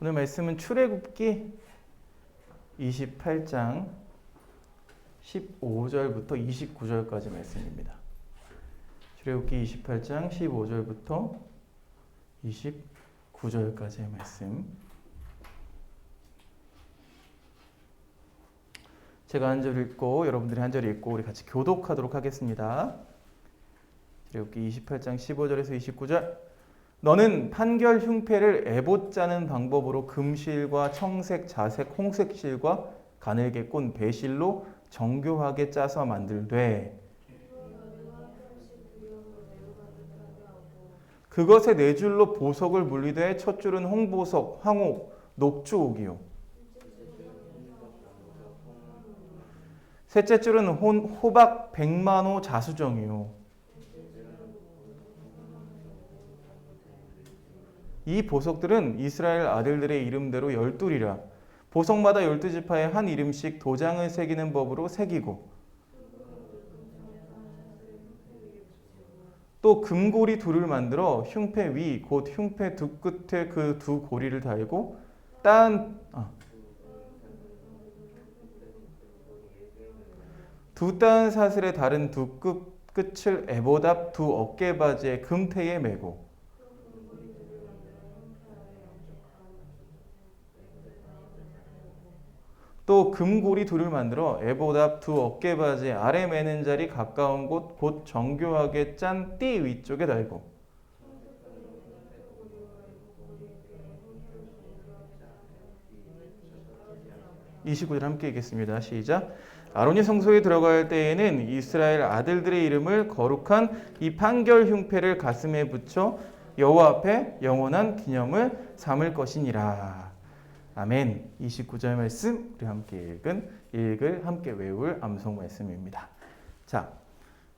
오늘 말씀은 출애굽기 28장 15절부터 29절까지 말씀입니다. 출애굽기 28장 15절부터 29절까지의 말씀. 제가 한 절 읽고 여러분들이 한 절 읽고 우리 같이 교독하도록 하겠습니다. 출애굽기 28장 15절에서 29절. 너는 판결 흉패를 에봇 짜는 방법으로 금실과 청색, 자색, 홍색 실과 가늘게 꼰 배실로 정교하게 짜서 만들되 그것에 네 줄로 보석을 물리되 첫 줄은 홍보석, 황옥, 녹주옥이요. 셋째 줄은 호박, 백만호, 자수정이요. 이 보석들은 이스라엘 아들들의 이름대로 12이라. 보석마다 12지파에 한 이름씩 도장을 새기는 법으로 새기고 또 금고리 둘을 만들어 흉패 위 곧 흉패 두 끝에 그 두 고리를 달고 두 따은 사슬에 다른 두 끝을 에봇 앞 두 어깨바지에 금테에 메고 또 금고리 둘을 만들어 에봇 앞 두 어깨바지 아래 매는 자리 가까운 곳 곧 정교하게 짠 띠 위쪽에 달고 29절 함께 읽겠습니다. 시작. 아론이 성소에 들어갈 때에는 이스라엘 아들들의 이름을 거룩한 이 판결 흉패를 가슴에 붙여 여호와 앞에 영원한 기념을 삼을 것이니라. 아멘. 29절 말씀 우리 함께 읽을 함께 외울 암송 말씀입니다. 자,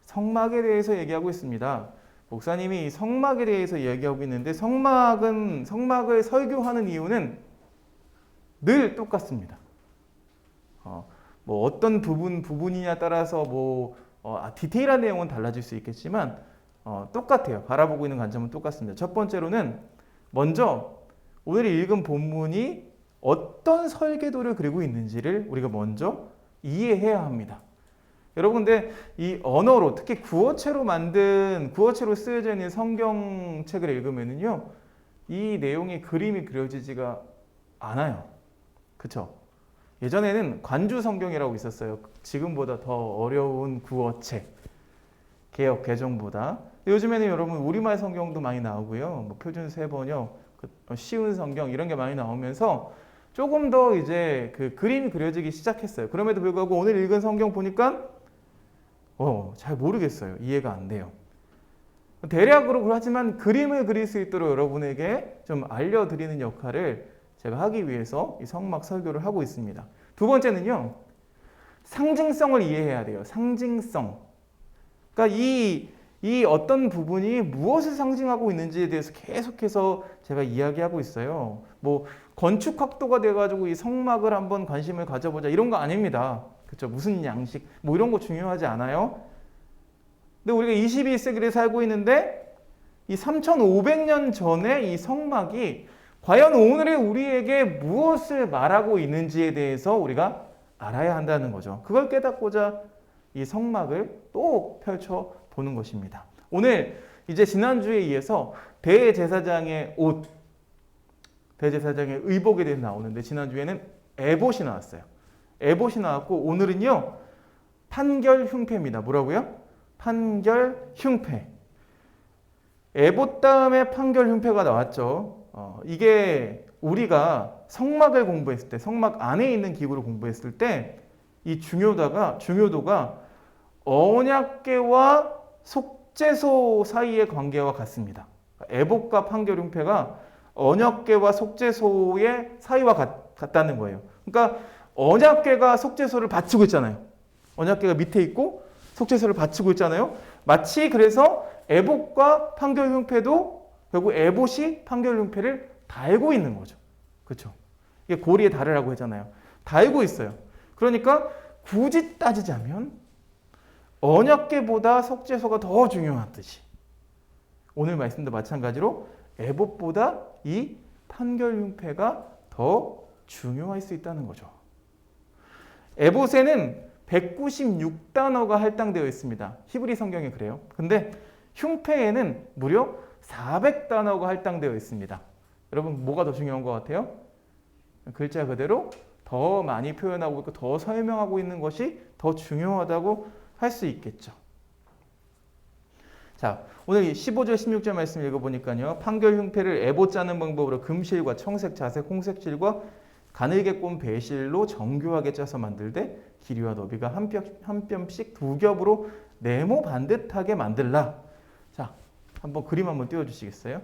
성막에 대해서 얘기하고 있습니다. 목사님이 이 성막에 대해서 이야기하고 있는데 성막을 설교하는 이유는 늘 똑같습니다. 뭐 어떤 부분이냐 따라서 디테일한 내용은 달라질 수 있겠지만 똑같아요. 바라보고 있는 관점은 똑같습니다. 첫 번째로는 먼저 오늘 읽은 본문이 어떤 설계도를 그리고 있는지를 우리가 먼저 이해해야 합니다. 여러분, 근데 이 언어로 특히 구어체로 쓰여져 있는 성경책을 읽으면요, 이 내용의 그림이 그려지지가 않아요. 그렇죠? 예전에는 관주 성경이라고 있었어요. 지금보다 더 어려운 구어책, 개역 개정보다. 요즘에는 여러분 우리말 성경도 많이 나오고요, 뭐 표준 세번역, 쉬운 성경 이런 게 많이 나오면서 조금 더 이제 그 그림이 그려지기 시작했어요. 그럼에도 불구하고 오늘 읽은 성경 보니까 잘 모르겠어요. 이해가 안 돼요. 대략으로 하지만 그림을 그릴 수 있도록 여러분에게 좀 알려드리는 역할을 제가 하기 위해서 이 성막 설교를 하고 있습니다. 두 번째는요, 상징성을 이해해야 돼요. 상징성. 그러니까 이 어떤 부분이 무엇을 상징하고 있는지에 대해서 계속해서 제가 이야기하고 있어요. 뭐 건축학도가 돼가지고 이 성막을 한번 관심을 가져보자 이런 거 아닙니다. 그렇죠? 무슨 양식 뭐 이런 거 중요하지 않아요. 근데 우리가 21세기를 살고 있는데 이 3,500년 전에 이 성막이 과연 오늘의 우리에게 무엇을 말하고 있는지에 대해서 우리가 알아야 한다는 거죠. 그걸 깨닫고자 이 성막을 또 펼쳐보는 것입니다. 오늘 이제 지난주에 이어서 대제사장의 옷, 대제사장의 의복에 대해서 나오는데 지난주에는 에봇이 나왔어요. 에봇이 나왔고 오늘은요, 판결 흉패입니다. 뭐라고요? 판결 흉패. 에봇 다음에 판결 흉패가 나왔죠. 이게 우리가 성막을 공부했을 때, 성막 안에 있는 기구를 공부했을 때 이 중요도가 언약궤와 속죄소 사이의 관계와 같습니다. 에봇과 판결 흉패가 언약궤와 속죄소의 사이와 같다는 거예요. 그러니까 언약궤가 속죄소를 받치고 있잖아요. 언약궤가 밑에 있고 속죄소를 받치고 있잖아요. 마치 그래서 에봇과 판결 흉패도 결국 에봇이 판결 흉패를 달고 있는 거죠. 그렇죠? 이게 고리에 달으라고 했잖아요. 달고 있어요. 그러니까 굳이 따지자면 언약궤보다 속죄소가 더 중요하듯이 오늘 말씀도 마찬가지로 에봇보다 이 판결 흉패가 더 중요할 수 있다는 거죠. 에봇에는 196단어가 할당되어 있습니다. 히브리 성경에 그래요. 근데 흉패에는 무려 400단어가 할당되어 있습니다. 여러분 뭐가 더 중요한 것 같아요? 글자 그대로 더 많이 표현하고 있고 더 설명하고 있는 것이 더 중요하다고 할 수 있겠죠. 자, 오늘 15절 16절 말씀 읽어보니까요. 판결 흉패를 에봇 짜는 방법으로 금실과 청색, 자색, 홍색실과 가늘게 꼰 배실로 정교하게 짜서 만들되 길이와 너비가 한 뼘씩 두 겹으로 네모 반듯하게 만들라. 자, 한번 그림 한번 띄워주시겠어요?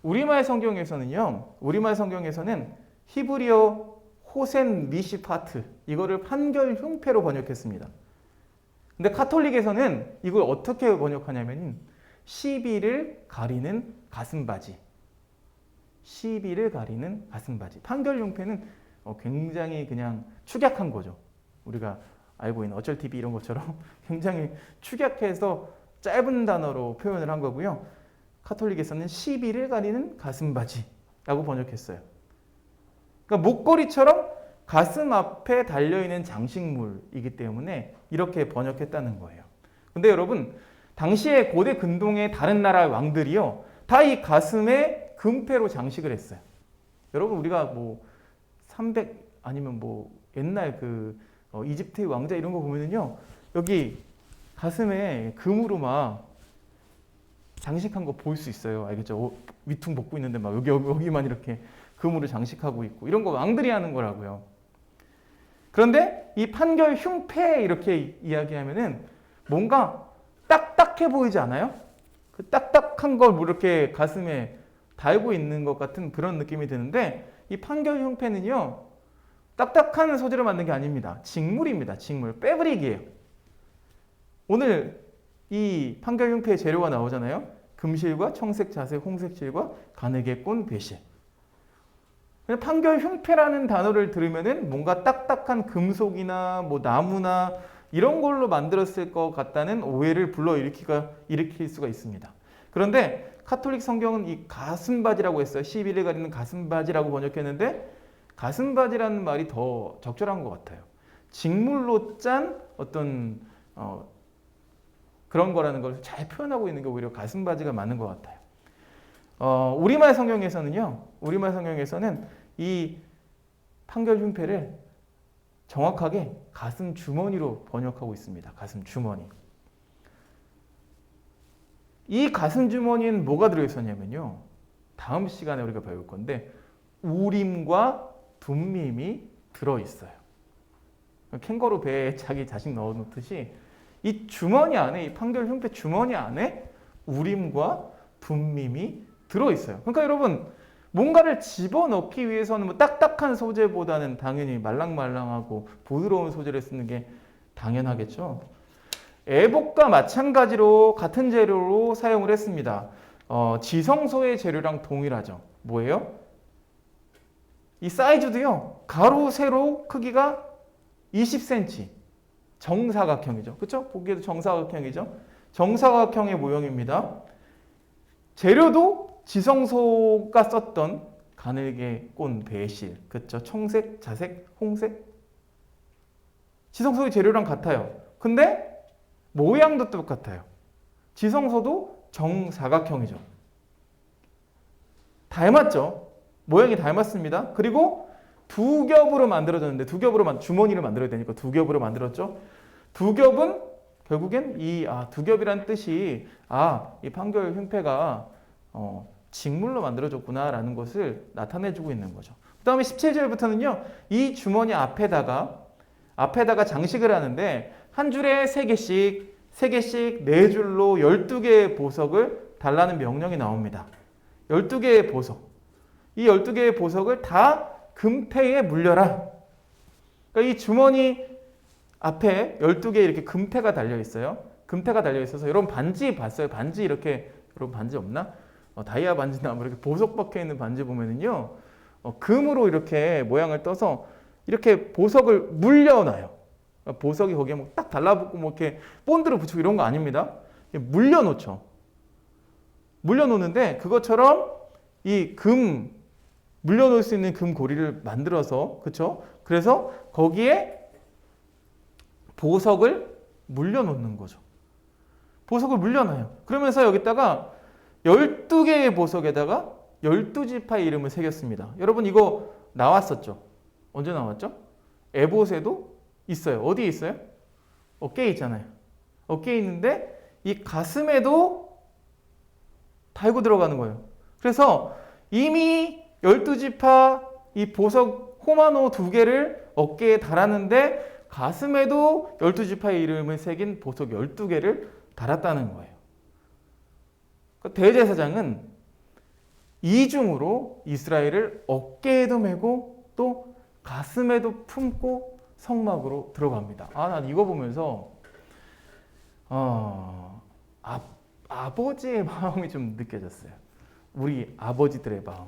우리말 성경에서는요. 우리말 성경에서는 히브리어 호센 미시파트 이거를 판결 흉패로 번역했습니다. 근데 카톨릭에서는 이걸 어떻게 번역하냐면 시비를 가리는 가슴바지. 시비를 가리는 가슴바지. 판결 흉패는 굉장히 그냥 축약한 거죠. 우리가 알고 있는 어쩔 TV 이런 것처럼 굉장히 축약해서 짧은 단어로 표현을 한 거고요. 카톨릭에서는 시비를 가리는 가슴바지라고 번역했어요. 그러니까 목걸이처럼 가슴 앞에 달려있는 장식물이기 때문에 이렇게 번역했다는 거예요. 근데 여러분, 당시에 고대 근동의 다른 나라 왕들이요, 다 이 가슴에 금패로 장식을 했어요. 여러분, 우리가 뭐 300 아니면 뭐 옛날 이집트 왕자 이런 거 보면은요, 여기 가슴에 금으로 막 장식한 거 볼 수 있어요. 알겠죠? 위퉁 벗고 있는데 막 여기만 이렇게 금으로 장식하고 있고 이런 거 왕들이 하는 거라고요. 그런데 이 판결 흉패 이렇게 이야기하면은 뭔가 딱딱해 보이지 않아요? 그 딱딱한 걸 이렇게 가슴에 달고 있는 것 같은 그런 느낌이 드는데 이 판결 흉패는요 딱딱한 소재로 만든 게 아닙니다. 직물입니다. 직물. 패브릭이에요. 오늘 이 판결 흉패의 재료가 나오잖아요. 금실과 청색, 자색, 홍색실과 가늘게 꼰 배실. 판결 흉패라는 단어를 들으면은 뭔가 딱딱한 금속이나 뭐 나무나 이런 걸로 만들었을 것 같다는 오해를 일으킬 수가 있습니다. 그런데 카톨릭 성경은 이 가슴바지라고 했어요. 시비를 가리는 가슴바지라고 번역했는데 가슴바지라는 말이 더 적절한 것 같아요. 직물로 짠 어떤 그런 거라는 걸 잘 표현하고 있는 게 오히려 가슴바지가 맞는 것 같아요. 우리말 성경에서는 이 판결 흉패를 정확하게 가슴 주머니로 번역하고 있습니다. 가슴 주머니. 이 가슴 주머니는 뭐가 들어있었냐면요. 다음 시간에 우리가 배울 건데 우림과 둠밈이 들어있어요. 캥거루 배에 자기 자식 넣어놓듯이 이 주머니 안에, 이 판결 흉패 주머니 안에 우림과 둠밈이 들어있어요. 그러니까 여러분 뭔가를 집어넣기 위해서는 뭐 딱딱한 소재보다는 당연히 말랑말랑하고 부드러운 소재를 쓰는 게 당연하겠죠. 에봇과 마찬가지로 같은 재료로 사용을 했습니다. 지성소의 재료랑 동일하죠. 뭐예요? 이 사이즈도요. 가로, 세로 크기가 20cm. 정사각형이죠. 그렇죠? 보기에도 정사각형이죠. 정사각형의 모형입니다. 재료도 지성소가 썼던 가늘게 꼰 배실, 그렇죠? 청색, 자색, 홍색. 지성소의 재료랑 같아요. 근데 모양도 똑같아요. 지성소도 정사각형이죠. 닮았죠? 모양이 닮았습니다. 그리고 두 겹으로 만들어졌는데 주머니를 만들어야 되니까 두 겹으로 만들었죠. 두 겹은 결국엔 두 겹이란 뜻이 이 판결 흉패가 직물로 만들어졌구나라는 것을 나타내주고 있는 거죠. 그 다음에 17절부터는요. 이 주머니 앞에다가 장식을 하는데 한 줄에 3개씩 4줄로 12개의 보석을 달라는 명령이 나옵니다. 12개의 보석. 이 12개의 보석을 다 금패에 물려라. 그러니까 이 주머니 앞에 12개 이렇게 금패가 달려 있어요. 금패가 달려 있어서 여러분 반지 봤어요? 반지 이렇게 여러분 반지 없나? 다이아 반지나 뭐 이렇게 보석 박혀 있는 반지 보면은요, 금으로 이렇게 모양을 떠서 이렇게 보석을 물려놔요. 보석이 거기에 뭐 딱 달라붙고 뭐 이렇게 본드를 붙이고 이런 거 아닙니다. 물려놓죠. 물려놓는데 그것처럼 이 금 물려놓을 수 있는 금고리를 만들어서, 그렇죠? 그래서 거기에 보석을 물려놓는 거죠. 보석을 물려놔요. 그러면서 여기다가 12개의 보석에다가 12지파의 이름을 새겼습니다. 여러분 이거 나왔었죠? 언제 나왔죠? 에봇에도 있어요. 어디에 있어요? 어깨에 있잖아요. 어깨에 있는데 이 가슴에도 달고 들어가는 거예요. 그래서 이미 12지파 이 보석 호마노 2개를 어깨에 달았는데 가슴에도 12지파의 이름을 새긴 보석 12개를 달았다는 거예요. 대제사장은 이중으로 이스라엘을 어깨에도 메고 또 가슴에도 품고 성막으로 들어갑니다. 난 이거 보면서 아버지의 마음이 좀 느껴졌어요. 우리 아버지들의 마음.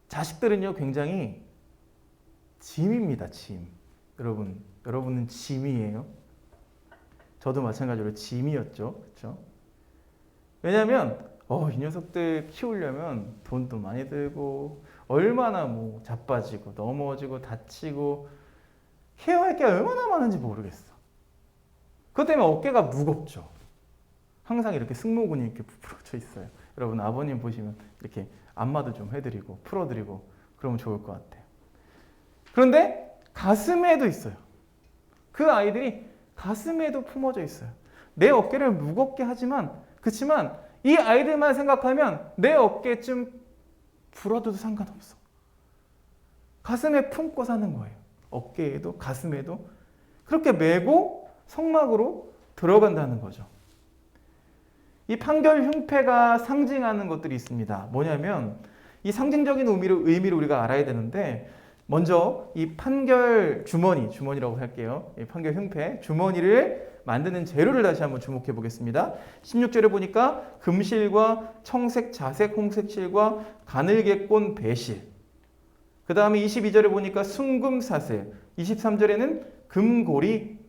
자식들은요 굉장히 짐입니다. 짐. 여러분은 짐이에요. 저도 마찬가지로 짐이었죠. 그렇죠? 왜냐하면 이 녀석들 키우려면 돈도 많이 들고 얼마나 뭐 자빠지고 넘어지고 다치고 케어할 게 얼마나 많은지 모르겠어. 그것 때문에 어깨가 무겁죠. 항상 이렇게 승모근이 이렇게 부풀어져 있어요. 여러분 아버님 보시면 이렇게 안마도 좀 해드리고 풀어드리고 그러면 좋을 것 같아요. 그런데 가슴에도 있어요. 그 아이들이 가슴에도 품어져 있어요. 내 어깨를 무겁게 하지만 그렇지만 이 아이들만 생각하면 내 어깨쯤 불어도 상관없어. 가슴에 품고 사는 거예요. 어깨에도 가슴에도 그렇게 메고 성막으로 들어간다는 거죠. 이 판결 흉패가 상징하는 것들이 있습니다. 뭐냐면 이 상징적인 의미를 우리가 알아야 되는데 먼저 이 판결 주머니라고 할게요. 이 판결 흉패 주머니를 만드는 재료를 다시 한번 주목해 보겠습니다. 16절에 보니까 금실과 청색, 자색, 홍색 실과 가늘게 꼰 배실. 그 다음에 22절에 보니까 순금사슬. 23절에는 금고리.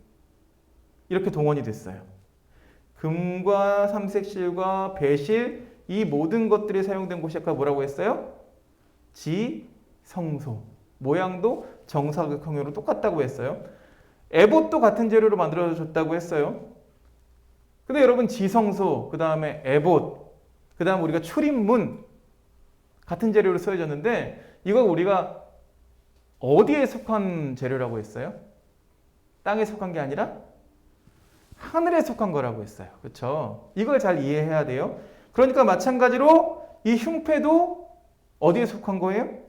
이렇게 동원이 됐어요. 금과 삼색실과 배실 이 모든 것들이 사용된 곳이 아까 뭐라고 했어요? 지성소. 모양도 정사각형으로 똑같다고 했어요. 에봇도 같은 재료로 만들어졌다고 했어요. 근데 여러분 지성소, 그 다음에 에봇, 그 다음 우리가 출입문 같은 재료로 쓰여졌는데 이거 우리가 어디에 속한 재료라고 했어요? 땅에 속한 게 아니라 하늘에 속한 거라고 했어요. 그렇죠? 이걸 잘 이해해야 돼요. 그러니까 마찬가지로 이 흉패도 어디에 속한 거예요?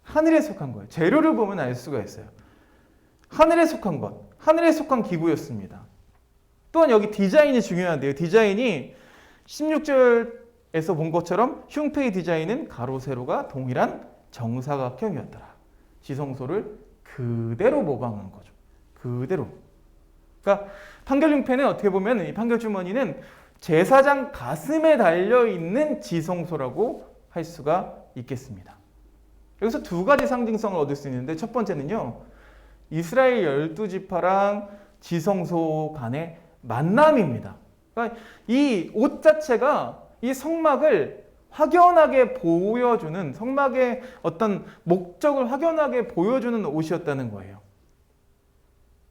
하늘에 속한 거예요. 재료를 보면 알 수가 있어요. 하늘에 속한 것, 하늘에 속한 기구였습니다. 또한 여기 디자인이 중요한데요. 디자인이 16절에서 본 것처럼 흉패의 디자인은 가로, 세로가 동일한 정사각형이었더라. 지성소를 그대로 모방한 거죠. 그대로. 그러니까 판결 흉패는 어떻게 보면 이 판결 주머니는 제사장 가슴에 달려있는 지성소라고 할 수가 있겠습니다. 여기서 두 가지 상징성을 얻을 수 있는데 첫 번째는요. 이스라엘 12지파랑 지성소 간의 만남입니다. 그러니까 이 옷 자체가 이 성막을 확연하게 보여주는 성막의 어떤 목적을 확연하게 보여주는 옷이었다는 거예요.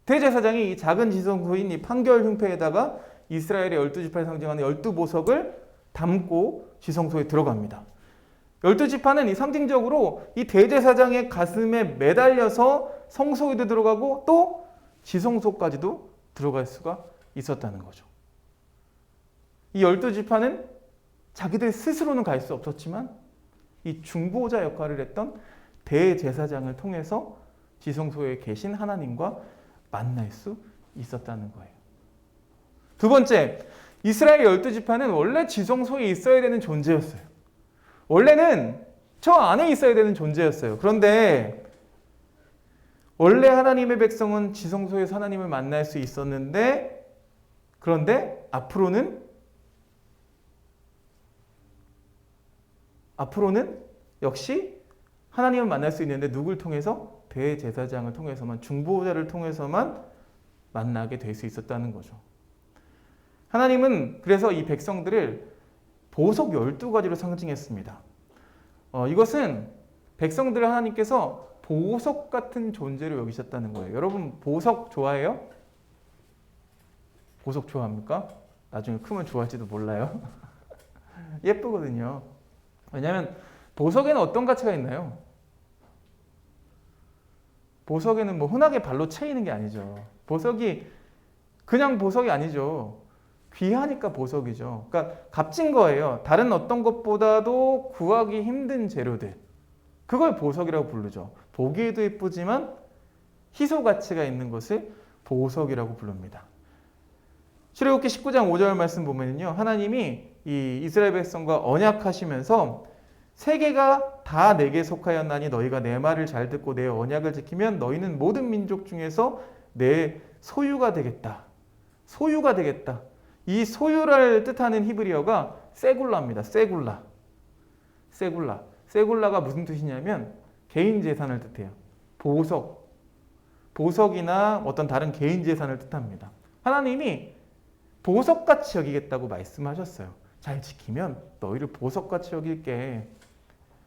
대제사장이 이 작은 지성소인 이 판결 흉패에다가 이스라엘의 12지파를 상징하는 12보석을 담고 지성소에 들어갑니다. 12지파는 이 상징적으로 이 대제사장의 가슴에 매달려서 성소에도 들어가고 또 지성소까지도 들어갈 수가 있었다는 거죠. 이 12지파는 자기들 스스로는 갈 수 없었지만 이 중보자 역할을 했던 대제사장을 통해서 지성소에 계신 하나님과 만날 수 있었다는 거예요. 두 번째, 이스라엘 12지파는 원래 지성소에 있어야 되는 존재였어요. 원래는 저 안에 있어야 되는 존재였어요. 그런데 원래 하나님의 백성은 지성소에서 하나님을 만날 수 있었는데 그런데 앞으로는 역시 하나님을 만날 수 있는데 누굴 통해서? 대제사장을 통해서만, 중보자를 통해서만 만나게 될 수 있었다는 거죠. 하나님은 그래서 이 백성들을 보석 12가지로 상징했습니다. 이것은 백성들을 하나님께서 보석 같은 존재로 여기셨다는 거예요. 여러분 보석 좋아해요? 보석 좋아합니까? 나중에 크면 좋아할지도 몰라요. 예쁘거든요. 왜냐하면 보석에는 어떤 가치가 있나요? 보석에는 뭐 흔하게 발로 채이는 게 아니죠. 보석이 그냥 보석이 아니죠. 귀하니까 보석이죠. 그러니까 값진 거예요. 다른 어떤 것보다도 구하기 힘든 재료들. 그걸 보석이라고 부르죠. 보기에도 예쁘지만 희소 가치가 있는 것을 보석이라고 부릅니다. 출애굽기 19장 5절 말씀 보면요. 하나님이 이 이스라엘 백성과 언약하시면서 세계가 다 내게 속하였나니 너희가 내 말을 잘 듣고 내 언약을 지키면 너희는 모든 민족 중에서 내 소유가 되겠다. 소유가 되겠다. 이 소유를 뜻하는 히브리어가 세굴라입니다. 세굴라. 세굴라. 세굴라가 무슨 뜻이냐면 개인 재산을 뜻해요. 보석. 보석이나 어떤 다른 개인 재산을 뜻합니다. 하나님이 보석같이 여기겠다고 말씀하셨어요. 잘 지키면 너희를 보석같이 여길게.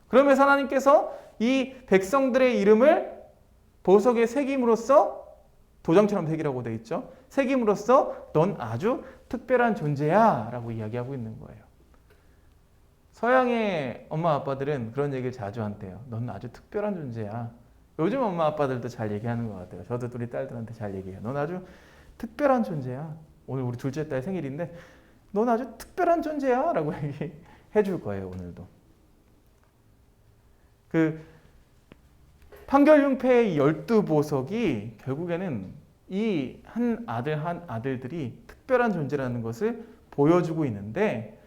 그러면서 하나님께서 이 백성들의 이름을 보석에 새김으로써 도장처럼 새기라고 되어 있죠. 새김으로써 넌 아주 특별한 존재야 라고 이야기하고 있는 거예요. 서양의 엄마 아빠들은 그런 얘기를 자주 한대요. 넌 아주 특별한 존재야. 요즘 엄마 아빠들도 잘 얘기하는 것 같아요. 저도 우리 딸들한테 잘 얘기해요. 넌 아주 특별한 존재야. 오늘 우리 둘째 딸 생일인데 넌 아주 특별한 존재야 라고 얘기해 줄 거예요. 오늘도. 그 판결융패의 12보석이 결국에는 이 한 아들들이 특별한 존재라는 것을 보여주고 있는데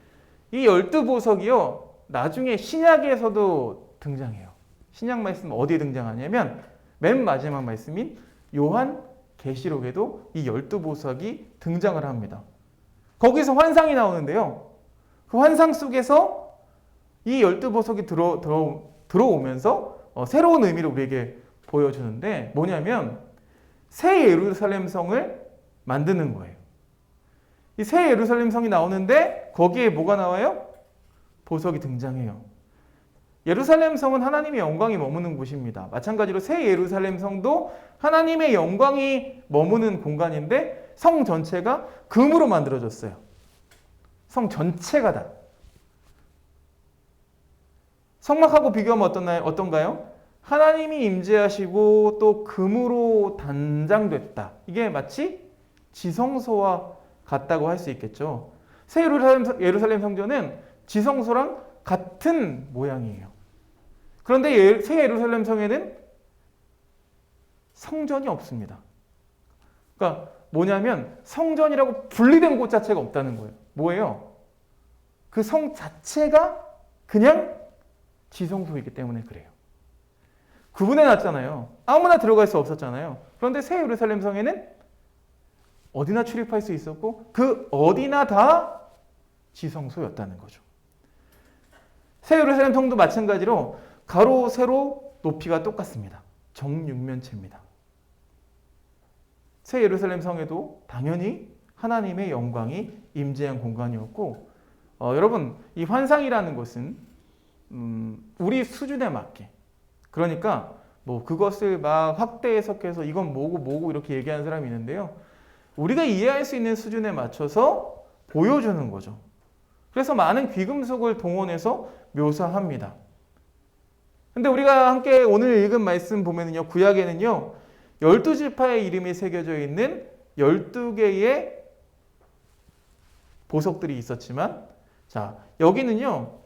이 12보석이요. 나중에 신약에서도 등장해요. 신약 말씀 어디에 등장하냐면 맨 마지막 말씀인 요한 계시록에도 이 12보석이 등장을 합니다. 거기서 환상이 나오는데요. 그 환상 속에서 이 12보석이 들어오면서 새로운 의미를 우리에게 보여주는데 뭐냐면 새 예루살렘 성을 만드는 거예요. 이 새 예루살렘 성이 나오는데 거기에 뭐가 나와요? 보석이 등장해요. 예루살렘 성은 하나님의 영광이 머무는 곳입니다. 마찬가지로 새 예루살렘 성도 하나님의 영광이 머무는 공간인데 성 전체가 금으로 만들어졌어요. 성 전체가 다. 성막하고 비교하면 어떤가요? 하나님이 임재하시고 또 금으로 단장됐다. 이게 마치 지성소와 같다고 할 수 있겠죠. 새 예루살렘 성전은 지성소랑 같은 모양이에요. 그런데 새 예루살렘 성에는 성전이 없습니다. 그러니까 뭐냐면 성전이라고 분리된 곳 자체가 없다는 거예요. 뭐예요? 그 성 자체가 그냥 지성소이기 때문에 그래요. 구분해 놨잖아요. 아무나 들어갈 수 없었잖아요. 그런데 새 예루살렘 성에는 어디나 출입할 수 있었고 그 어디나 다 지성소였다는 거죠. 새 예루살렘 성도 마찬가지로 가로 세로 높이가 똑같습니다. 정육면체입니다. 새 예루살렘 성에도 당연히 하나님의 영광이 임재한 공간이었고 여러분 이 환상이라는 것은 우리 수준에 맞게 그러니까 뭐 그것을 막 확대 해석해서 이건 뭐고 이렇게 얘기하는 사람이 있는데요. 우리가 이해할 수 있는 수준에 맞춰서 보여주는 거죠. 그래서 많은 귀금속을 동원해서 묘사합니다. 근데 우리가 함께 오늘 읽은 말씀 보면은요, 구약에는요, 12지파의 이름이 새겨져 있는 12개의 보석들이 있었지만, 자, 여기는요,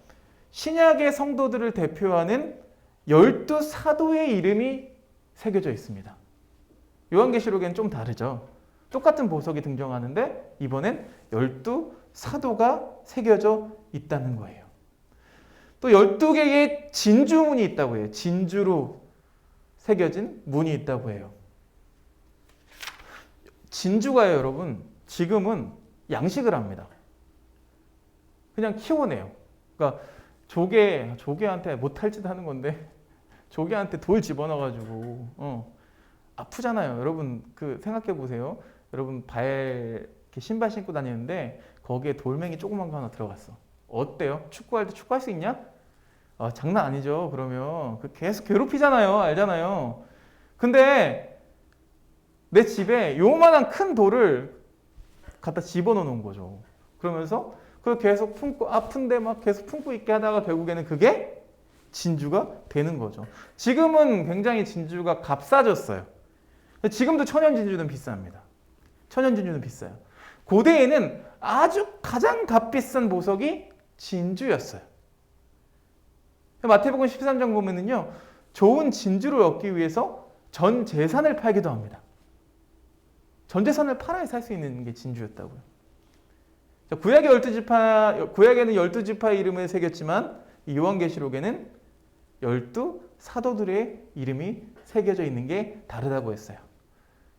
신약의 성도들을 대표하는 12사도의 이름이 새겨져 있습니다. 요한계시록엔 좀 다르죠. 똑같은 보석이 등장하는데, 이번엔 12사도가 새겨져 있다는 거예요. 또 12개의 진주문이 있다고 해요. 진주로 새겨진 문이 있다고 해요. 진주가요, 여러분, 지금은 양식을 합니다. 그냥 키워내요. 그러니까 조개한테 못할 짓 하는 건데 조개한테 돌 집어넣어가지고 아프잖아요. 여러분 그 생각해 보세요. 여러분 발 이렇게 신발 신고 다니는데 거기에 돌멩이 조그만 거 하나 들어갔어. 어때요? 축구할 때 축구할 수 있냐? 장난 아니죠. 그러면 계속 괴롭히잖아요. 알잖아요. 근데 내 집에 요만한 큰 돌을 갖다 집어넣는 거죠. 그러면서 그걸 계속 품고 아픈데 막 계속 품고 있게 하다가 결국에는 그게 진주가 되는 거죠. 지금은 굉장히 진주가 값싸졌어요. 지금도 천연 진주는 비쌉니다. 천연 진주는 비싸요. 고대에는 아주 가장 값비싼 보석이 진주였어요. 마태복음 13장 보면은요, 좋은 진주를 얻기 위해서 전 재산을 팔기도 합니다. 전 재산을 팔아야 살 수 있는 게 진주였다고요. 구약의 12지파, 구약에는 12지파의 이름을 새겼지만 이 요한계시록에는 12사도들의 이름이 새겨져 있는 게 다르다고 했어요.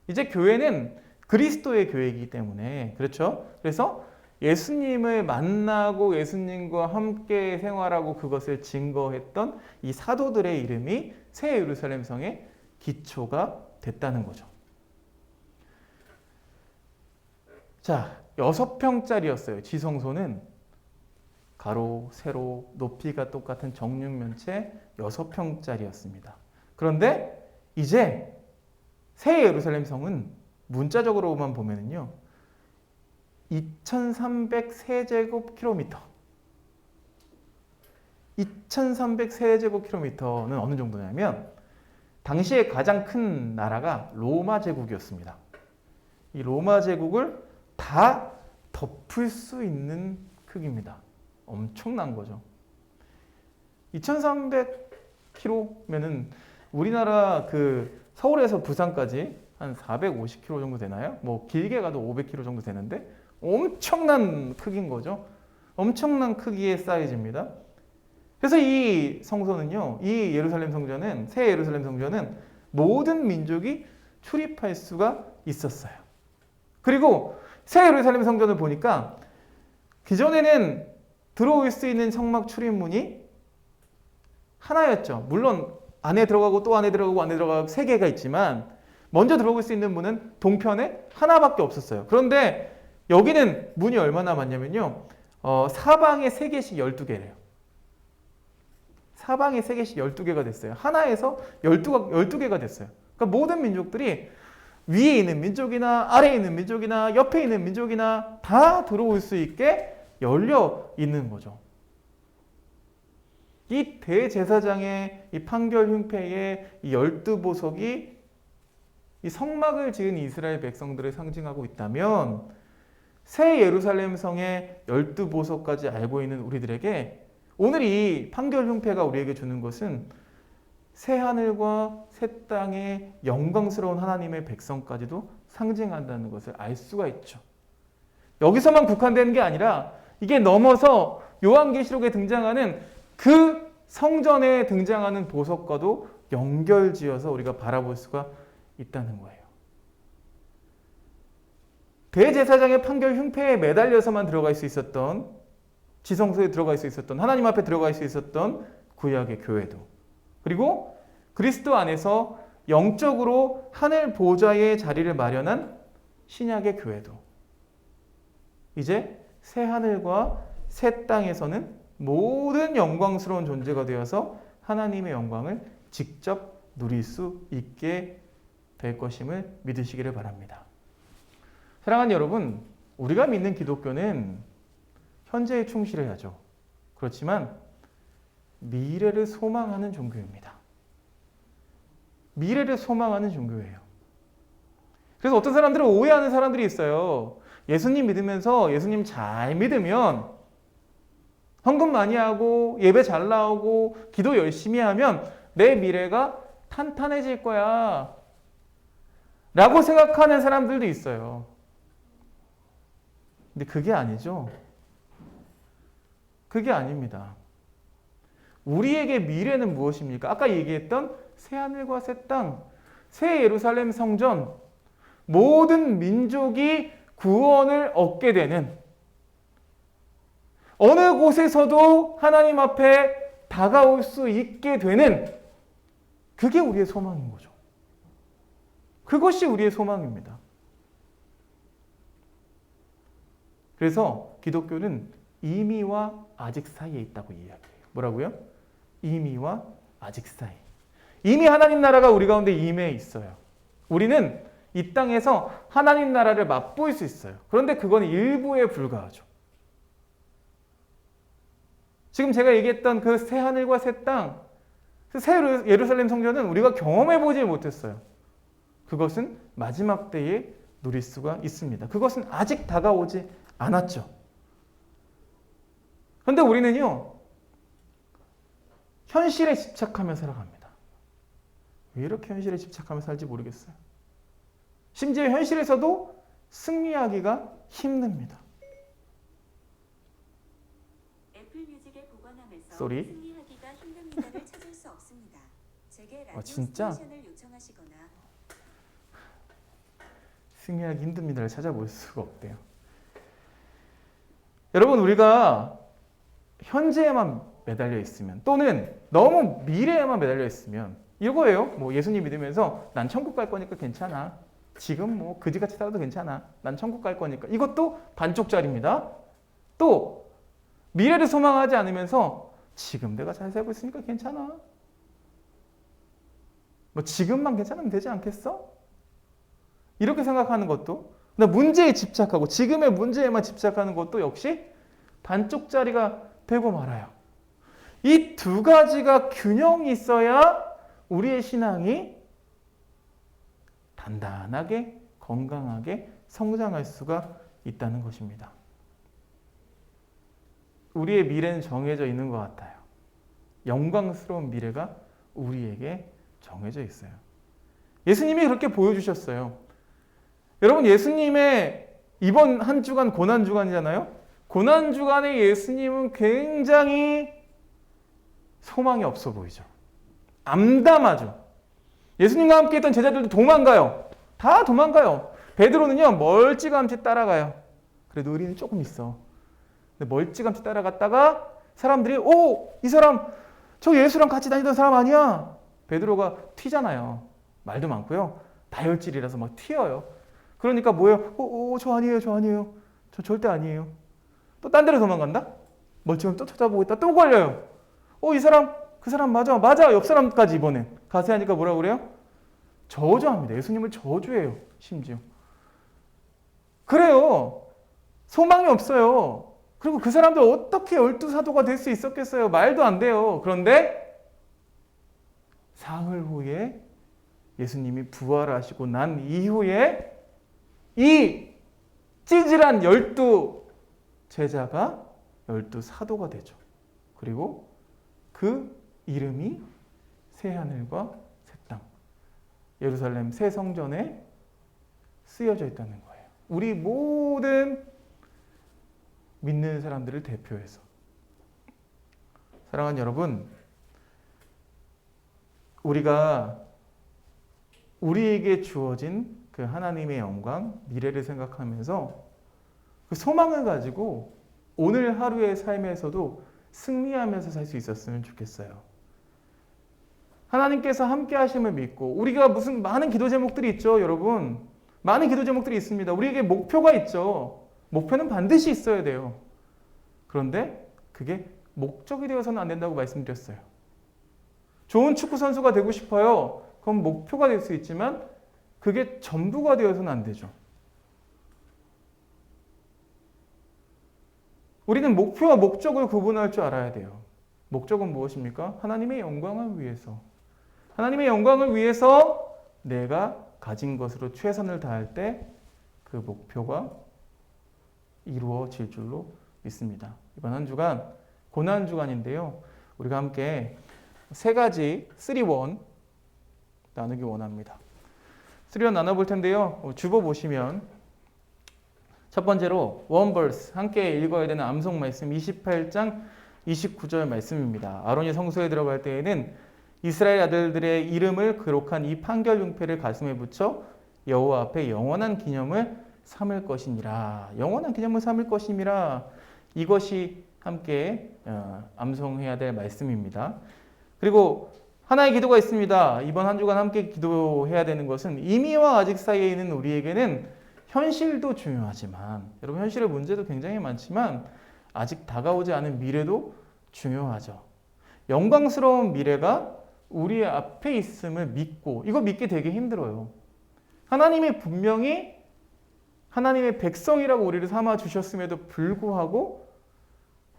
이제 교회는 그리스도의 교회이기 때문에, 그렇죠? 그래서 예수님을 만나고 예수님과 함께 생활하고 그것을 증거했던 이 사도들의 이름이 새 예루살렘 성의 기초가 됐다는 거죠. 자, 6평짜리였어요. 지성소는 가로, 세로, 높이가 똑같은 정육면체 6평짜리였습니다. 그런데 이제 새 예루살렘 성은 문자적으로만 보면은요, 2300세제곱킬로미터. 2300세제곱킬로미터는 어느 정도냐면 당시에 가장 큰 나라가 로마 제국이었습니다. 이 로마 제국을 다 덮을 수 있는 크기입니다. 엄청난 거죠. 2300km면은 우리나라 서울에서 부산까지 한 450km 정도 되나요? 뭐 길게 가도 500km 정도 되는데 엄청난 크기인 거죠. 엄청난 크기의 사이즈입니다. 그래서 이 성소는요, 이 예루살렘 성전은, 새 예루살렘 성전은 모든 민족이 출입할 수가 있었어요. 그리고 새 예루살렘 성전을 보니까 기존에는 들어올 수 있는 성막 출입문이 하나였죠. 물론 안에 들어가고 또 안에 들어가고 안에 들어가고 3개가 있지만 먼저 들어올 수 있는 문은 동편에 하나밖에 없었어요. 그런데 여기는 문이 얼마나 많냐면요, 사방에 3개씩 12개래요. 사방에 3개씩 12개가 됐어요. 하나에서 12개가 됐어요. 그러니까 모든 민족들이 위에 있는 민족이나 아래에 있는 민족이나 옆에 있는 민족이나 다 들어올 수 있게 열려 있는 거죠. 이 대제사장의 이 판결 흉패의 이 12보석이 이 성막을 지은 이스라엘 백성들을 상징하고 있다면 새 예루살렘 성의 12보석까지 알고 있는 우리들에게 오늘 이 판결 흉패가 우리에게 주는 것은 새 하늘과 새 땅의 영광스러운 하나님의 백성까지도 상징한다는 것을 알 수가 있죠. 여기서만 국한되는 게 아니라 이게 넘어서 요한계시록에 등장하는 그 성전에 등장하는 보석과도 연결지어서 우리가 바라볼 수가 있다는 거예요. 대제사장의 판결 흉패에 매달려서만 들어갈 수 있었던, 지성소에 들어갈 수 있었던, 하나님 앞에 들어갈 수 있었던 구약의 교회도, 그리고 그리스도 안에서 영적으로 하늘 보좌의 자리를 마련한 신약의 교회도 이제 새 하늘과 새 땅에서는 모든 영광스러운 존재가 되어서 하나님의 영광을 직접 누릴 수 있게 될 것임을 믿으시기를 바랍니다. 사랑하는 여러분, 우리가 믿는 기독교는 현재에 충실해야죠. 그렇지만 미래를 소망하는 종교입니다. 미래를 소망하는 종교예요. 그래서 어떤 사람들은 오해하는 사람들이 있어요. 예수님 믿으면서 예수님 잘 믿으면, 헌금 많이 하고 예배 잘 나오고 기도 열심히 하면 내 미래가 탄탄해질 거야 라고 생각하는 사람들도 있어요. 근데 그게 아니죠. 그게 아닙니다. 우리에게 미래는 무엇입니까? 아까 얘기했던 새하늘과 새 땅, 새 예루살렘 성전, 모든 민족이 구원을 얻게 되는, 어느 곳에서도 하나님 앞에 다가올 수 있게 되는, 그게 우리의 소망인 거죠. 그것이 우리의 소망입니다. 그래서 기독교는 이미와 아직 사이에 있다고 이야기해요. 뭐라고요? 이미와 아직 사이. 이미 하나님 나라가 우리 가운데 임해 있어요. 우리는 이 땅에서 하나님 나라를 맛볼 수 있어요. 그런데 그건 일부에 불과하죠. 지금 제가 얘기했던 그 새 하늘과 새 땅, 그 새 예루살렘 성전은 우리가 경험해 보지 못했어요. 그것은 마지막 때에 누릴 수가 있습니다. 그것은 아직 다가오지 않았죠. 그런데 우리는요, 현실에 집착하며 살아갑니다. 왜 이렇게 현실에 집착하며 살지 모르겠어요. 심지어 현실에서도 승리하기가 힘듭니다. 애플 뮤직에 복원하면서 쏘리. 승리하기가 힘듭니다를 찾을 수 없습니다. 제게 라디오 진짜? 스테이션을 요청하시거나 승리하기 힘듭니다를 찾아볼 수가 없대요. 여러분, 우리가 현재에만 매달려 있으면 또는 너무 미래에만 매달려 있으면 이거예요. 뭐 예수님 믿으면서 난 천국 갈 거니까 괜찮아. 지금 뭐 그지같이 살아도 괜찮아. 난 천국 갈 거니까. 이것도 반쪽짜리입니다. 또 미래를 소망하지 않으면서 지금 내가 잘 살고 있으니까 괜찮아. 뭐 지금만 괜찮으면 되지 않겠어? 이렇게 생각하는 것도, 문제에 집착하고 지금의 문제에만 집착하는 것도 역시 반쪽짜리가 되고 말아요. 이 두 가지가 균형이 있어야 우리의 신앙이 단단하게 건강하게 성장할 수가 있다는 것입니다. 우리의 미래는 정해져 있는 것 같아요. 영광스러운 미래가 우리에게 정해져 있어요. 예수님이 그렇게 보여주셨어요. 여러분, 예수님의 이번 한 주간 고난주간이잖아요. 고난주간에 예수님은 굉장히 소망이 없어 보이죠. 암담하죠. 예수님과 함께 했던 제자들도 도망가요. 다 도망가요. 베드로는요, 멀찌감치 따라가요. 그래도 의리는 조금 있어. 근데 멀찌감치 따라갔다가 사람들이 이 사람 저 예수랑 같이 다니던 사람 아니야? 베드로가 튀잖아요. 말도 많고요. 다혈질이라서 막 튀어요. 그러니까 뭐예요? 저 아니에요. 저 절대 아니에요. 또 딴 데로 도망간다? 멀찌감치 또 찾아보고 있다. 또 걸려요. 이 사람 그 사람 맞아. 옆 사람까지 이번엔. 가세 하니까 뭐라고 그래요? 저주합니다. 예수님을 저주해요. 심지어. 그래요. 소망이 없어요. 그리고 그 사람들 어떻게 12사도가 될 수 있었겠어요? 말도 안 돼요. 그런데 사흘 후에 예수님이 부활하시고 난 이후에 이 찌질한 12제자가 12사도가 되죠. 그리고 그 이름이 새하늘과 새 땅, 예루살렘 새 성전에 쓰여져 있다는 거예요. 우리 모든 믿는 사람들을 대표해서. 사랑하는 여러분, 우리가 우리에게 주어진 그 하나님의 영광, 미래를 생각하면서 그 소망을 가지고 오늘 하루의 삶에서도 승리하면서 살 수 있었으면 좋겠어요. 하나님께서 함께 하심을 믿고, 우리가 무슨 많은 기도 제목들이 있죠, 여러분. 많은 기도 제목들이 있습니다. 우리에게 목표가 있죠. 목표는 반드시 있어야 돼요. 그런데 그게 목적이 되어서는 안 된다고 말씀드렸어요. 좋은 축구 선수가 되고 싶어요. 그럼 목표가 될 수 있지만 그게 전부가 되어서는 안 되죠. 우리는 목표와 목적을 구분할 줄 알아야 돼요. 목적은 무엇입니까? 하나님의 영광을 위해서. 하나님의 영광을 위해서 내가 가진 것으로 최선을 다할 때 그 목표가 이루어질 줄로 믿습니다. 이번 한 주간 고난 주간인데요. 우리가 함께 세 가지 3-1 나누기 원합니다. 3-1 나눠볼 텐데요. 주보 보시면 첫 번째로 원버스 함께 읽어야 되는 암송 말씀 28장 29절 말씀입니다. 아론이 성소에 들어갈 때에는 이스라엘 아들들의 이름을 기록한 이 판결 융패를 가슴에 붙여 여호와 앞에 영원한 기념을 삼을 것이니라. 영원한 기념을 삼을 것이니라. 이것이 함께 암송해야 될 말씀입니다. 그리고 하나의 기도가 있습니다. 이번 한 주간 함께 기도해야 되는 것은 이미와 아직 사이에 있는 우리에게는 현실도 중요하지만, 여러분 현실의 문제도 굉장히 많지만 아직 다가오지 않은 미래도 중요하죠. 영광스러운 미래가 우리 앞에 있음을 믿고, 이거 믿기 되게 힘들어요. 하나님이 분명히 하나님의 백성이라고 우리를 삼아 주셨음에도 불구하고,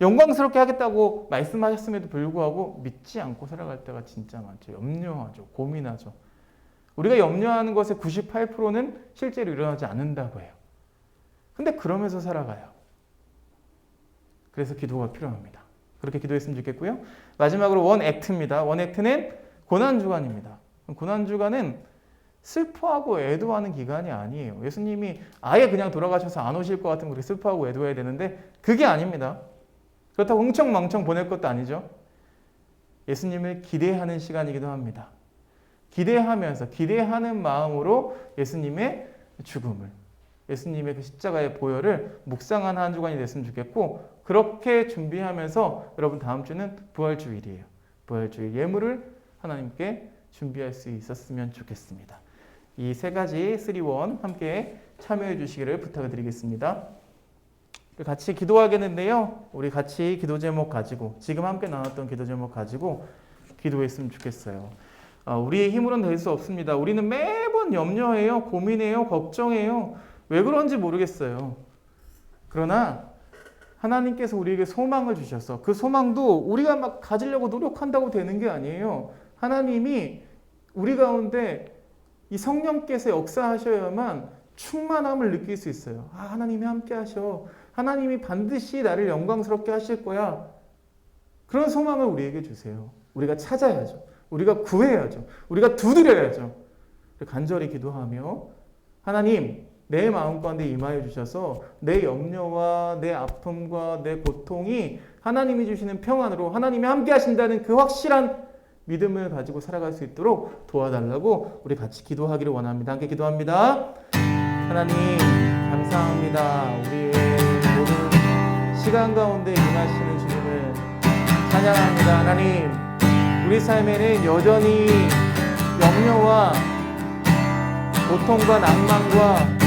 영광스럽게 하겠다고 말씀하셨음에도 불구하고 믿지 않고 살아갈 때가 진짜 많죠. 염려하죠. 고민하죠. 우리가 염려하는 것의 98%는 실제로 일어나지 않는다고 해요. 근데 그러면서 살아가요. 그래서 기도가 필요합니다. 그렇게 기도했으면 좋겠고요. 마지막으로 원액트입니다. 원액트는 고난주간입니다. 고난주간은 슬퍼하고 애도하는 기간이 아니에요. 예수님이 아예 그냥 돌아가셔서 안 오실 것 같으면 그렇게 슬퍼하고 애도해야 되는데 그게 아닙니다. 그렇다고 흥청망청 보낼 것도 아니죠. 예수님을 기대하는 시간이기도 합니다. 기대하면서, 기대하는 마음으로 예수님의 죽음을, 예수님의 그 십자가의 보혈을 묵상하는 한 주간이 됐으면 좋겠고, 그렇게 준비하면서 여러분 다음 주는 부활주일이에요. 부활주일 예물을 하나님께 준비할 수 있었으면 좋겠습니다. 이 세 가지 3원 함께 참여해 주시기를 부탁드리겠습니다. 같이 기도하겠는데요. 우리 같이 기도 제목 가지고, 지금 함께 나눴던 기도 제목 가지고 기도했으면 좋겠어요. 우리의 힘으로는 될 수 없습니다. 우리는 매번 염려해요, 고민해요, 걱정해요. 왜 그런지 모르겠어요. 그러나 하나님께서 우리에게 소망을 주셔서 그 소망도 우리가 막 가지려고 노력한다고 되는 게 아니에요. 하나님이 우리 가운데 이 성령께서 역사하셔야만 충만함을 느낄 수 있어요. 하나님이 함께 하셔. 하나님이 반드시 나를 영광스럽게 하실 거야. 그런 소망을 우리에게 주세요. 우리가 찾아야죠. 우리가 구해야죠. 우리가 두드려야죠. 간절히 기도하며 하나님, 내 마음 가운데 임하여 주셔서 내 염려와 내 아픔과 내 고통이 하나님이 주시는 평안으로 하나님이 함께 하신다는 그 확실한 믿음을 가지고 살아갈 수 있도록 도와달라고 우리 같이 기도하기를 원합니다. 함께 기도합니다. 하나님 감사합니다. 우리의 모든 시간 가운데 임하시는 주님을 찬양합니다. 하나님, 우리 삶에는 여전히 염려와 고통과 낭만과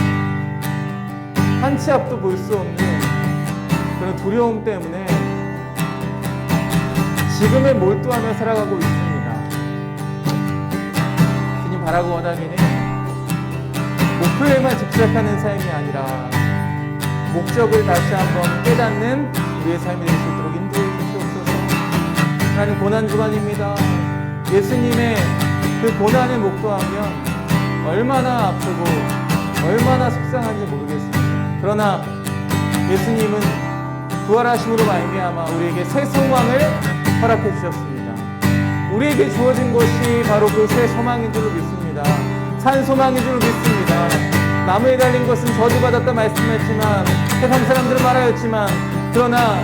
한 치 앞도 볼 수 없는 그런 두려움 때문에 지금에 몰두하며 살아가고 있습니다. 주님 바라고 원하기는 목표에만 집착하는 삶이 아니라 목적을 다시 한번 깨닫는 우리의 삶이 될 수 있도록 인도해 주시옵소서. 하나님, 고난주간입니다. 예수님의 그 고난을 목도하면 얼마나 아프고 얼마나 속상한지 모르겠습니다. 그러나 예수님은 부활하심으로 말미암아 우리에게 새 소망을 허락해 주셨습니다. 우리에게 주어진 것이 바로 그 새 소망인 줄로 믿습니다. 산 소망인 줄로 믿습니다. 나무에 달린 것은 저주받았다 말씀했지만, 세상 사람들은 말하였지만, 그러나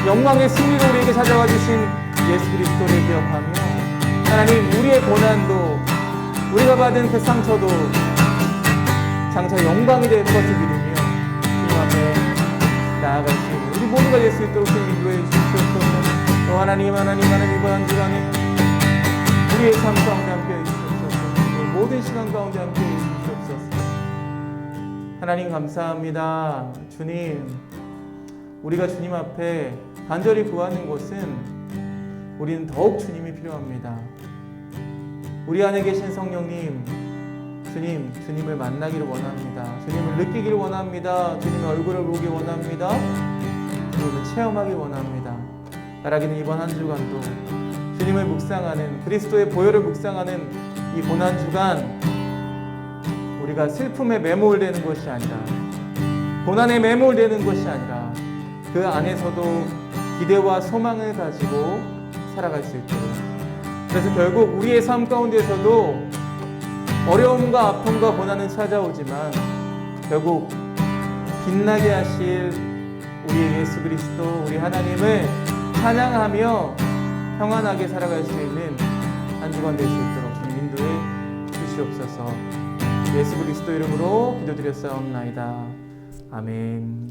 영광의 승리로 우리에게 찾아와 주신 예수 그리스도를 기억하며, 하나님, 우리의 고난도, 우리가 받은 그 상처도 장차 영광이 될 것을 믿으며 주님 앞에 나아갈 수 있는 우리 모두가 될 수 있도록 인도해 주시옵소서. 또 하나님 이번 한 주간에 우리의 삶 가운데 함께해 주시옵소서. 모든 시간 가운데 함께해 주시옵소서. 하나님 감사합니다. 주님, 우리가 주님 앞에 간절히 구하는 것은 우리는 더욱 주님이 필요합니다. 우리 안에 계신 성령님, 주님을 만나기를 원합니다. 주님을 느끼기를 원합니다. 주님의 얼굴을 보기 원합니다. 주님을 체험하기 원합니다. 바라기는 이번 한 주간도 주님을 묵상하는, 그리스도의 보혈을 묵상하는 이 고난주간, 우리가 슬픔에 매몰되는 것이 아니라, 고난에 매몰되는 것이 아니라 그 안에서도 기대와 소망을 가지고 살아갈 수 있도록, 그래서 결국 우리의 삶 가운데서도 어려움과 아픔과 고난은 찾아오지만 결국 빛나게 하실 우리 예수 그리스도, 우리 하나님을 찬양하며 평안하게 살아갈 수 있는 한 주간 될 수 있도록 주님 인도해 주시옵소서. 예수 그리스도 이름으로 기도드렸사옵나이다. 아멘.